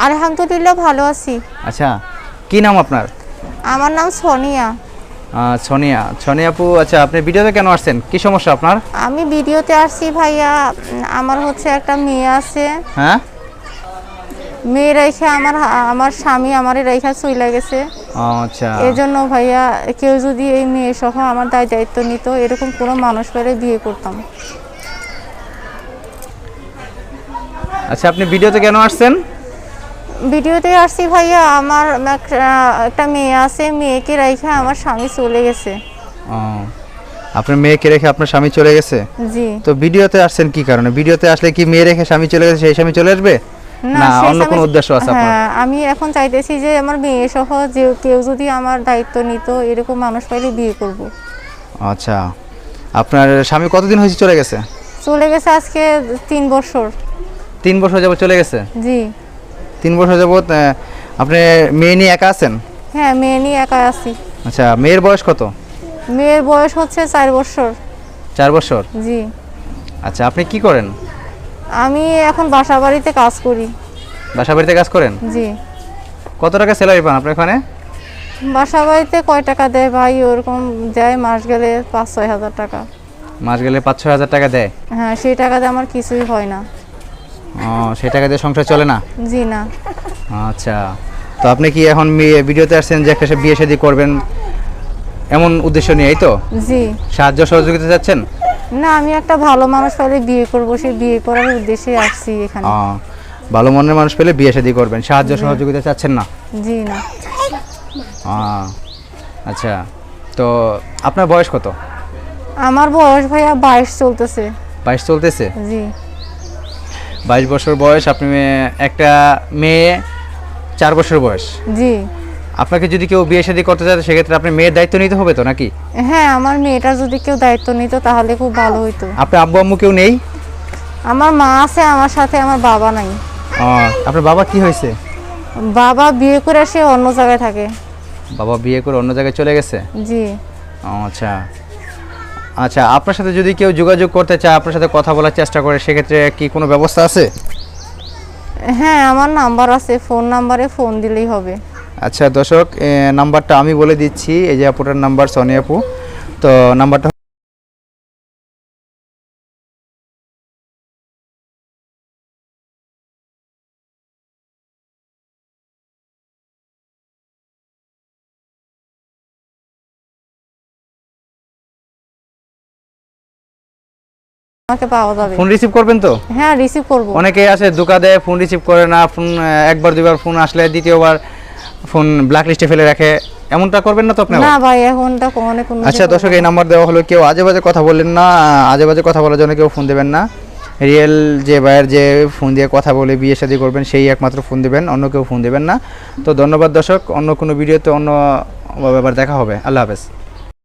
আলহামদুলিল্লাহ ভালো আছি। আচ্ছা, কি নাম আপনার? আমার নাম সোনিয়া। সোনিয়া, সোনিয়া আপু। আচ্ছা, আপনি ভিডিওতে কেন আসছেন? কি সমস্যা আপনার? আমি ভিডিওতে আসছি ভাইয়া, আমার হচ্ছে একটা মেয়ে আছে। হ্যাঁ, মেয়ে রেখে আমার স্বামী আমারে রেখা চলে গেছে। আচ্ছা এজন্য ভাইয়া কেউ যদি এই মেয়ে সহ আমার দায়িত্ব নিত, এরকম কোনো মানুষ পেলে বিয়ে করতাম। আচ্ছা, আপনি ভিডিওতে কেন আসছেন? ভিডিওতে আসছি ভাইয়া, আমার একটা মেয়ে আছে, মেয়েকে রেখে আমার স্বামী চলে গেছে। আপনার মেয়েকে রেখে আপনার স্বামী চলে গেছে? জি। তো ভিডিওতে আসছেন কি কারণে? ভিডিওতে আসলে কি মেয়ে রেখে স্বামী চলে গেছে সেই স্বামী চলে আসবে, না অন্য কোনো উদ্দেশ্য আছে আপনার? হ্যাঁ, আমি এখন চাইতেছি যে আমার মেয়ে সহ যে কেউ যদি আমার দায়িত্ব নিত, এরকম মানুষ পাইলে বিয়ে করব। আচ্ছা, আপনার স্বামী কতদিন হয়েছে চলে গেছে? চলে গেছে আজকে 3 বছর। 3 বছর যাবত চলে গেছে? জি। 3 বছর যাবত আপনি মেয়ে নিয়ে একা আছেন? হ্যাঁ, মেয়ে নিয়ে একা আছি। আচ্ছা, মেয়ের বয়স কত? মেয়ের বয়স হচ্ছে 4 বছর। 4 বছর? জি। আচ্ছা, আপনি কি করেন? আমি এখন বাসা বাড়িতে কাজ করি। বাসা বাড়িতে কাজ করেন? জি। কত টাকা স্যালারি পান আপনার এখানে? বাসা বাড়িতে কয় টাকা দেয় ভাই, ওরকম দেয় মাস গেলে 5-6 হাজার টাকা। মাস গেলে 5-6 হাজার টাকা দেয়? হ্যাঁ, সেই টাকাতে আমার কিছুই হয় না। সেই টাকা দিয়ে সংসার চলে না? জি না। আচ্ছা, তো আপনি কি এখন ভিডিওতে আসছেন যে একটা বিয়ে শাদী করবেন এমন উদ্দেশ্য নিয়ে, এই তো? জি। সাহায্য সহযোগিতা চাচ্ছেন? না, আমি একটা ভালো মানুষ পেলে বিয়ে করব, সেই বিয়ে করার উদ্দেশ্যে আসছি এখানে। ভালো মনের মানুষ পেলে বিয়ে শাদী করবেন, সাহায্য সহযোগিতা চাচ্ছেন না? জি না। আচ্ছা, তো আপনার বয়স কত? আমার বয়স ভাইয়া 22 চলতেছে। 22 চলতেছে? জি। 22 বছর বয়স। আপনি একটা মেয়ে 4 বছর বয়স। জি। আপনাকে যদি কেউ বিয়ে শাদী করতে চায় সেক্ষেত্রে আপনি মেয়ের দায়িত্ব নিতে হবে তো নাকি? হ্যাঁ, আমার মেয়েটার যদি কেউ দায়িত্ব নিত তাহলে খুব ভালো হতো। আপনার আব্বু আম্মু কেউ নেই? আমার মা আছে আমার সাথে, আমার বাবা নাই। আপনার বাবা কি হয়েছে? বাবা বিয়ে করে সে অন্য জায়গায় থাকে। বাবা বিয়ে করে অন্য জায়গায় চলে গেছে? জি। আচ্ছা আচ্ছা, আপনার সাথে যদি কেউ যোগাযোগ করতে চায়, আপনার সাথে কথা বলার চেষ্টা করে, সেক্ষেত্রে কি কোনো ব্যবস্থা আছে? হ্যাঁ, আমার নাম্বার আছে, ফোন নাম্বারে ফোন দিলেই হবে। আচ্ছা দর্শক, নাম্বারটা আমি বলে দিচ্ছি। এই যে আপুটার নাম্বার, সোনিয়া আপু। তো নাম্বারটা আমাকে পাওয়া যাবে। ফোন রিসিভ করবেন তো? হ্যাঁ, রিসিভ করব। অনেকে আছে ধোঁকা দেয়, ফোন রিসিভ করে না, ফোন একবার দুইবার ফোন আসলে দ্বিতীয়বার ফোন ব্ল্যাক লিস্টে ফেলে রাখে, এমনটা করবেন না তো আপনি? না ভাই, এখনটা কোনো। আচ্ছা দর্শক, এই নাম্বার দেওয়া হলো, কেউ আজে বাজে কথা বললেন না, আজে বাজে কথা বলার জন্য কেউ ফোন দেবেন না। রিয়েল যে ভাইয়ের যে ফোন দিয়ে কথা বলে বিয়ে শাদী করবেন সেই একমাত্র ফোন দেবেন, অন্য কেউ ফোন দেবেন না। তো ধন্যবাদ দর্শক, অন্য কোনো ভিডিওতে অন্য ব্যাপার দেখা হবে। আল্লাহ হাফেজ।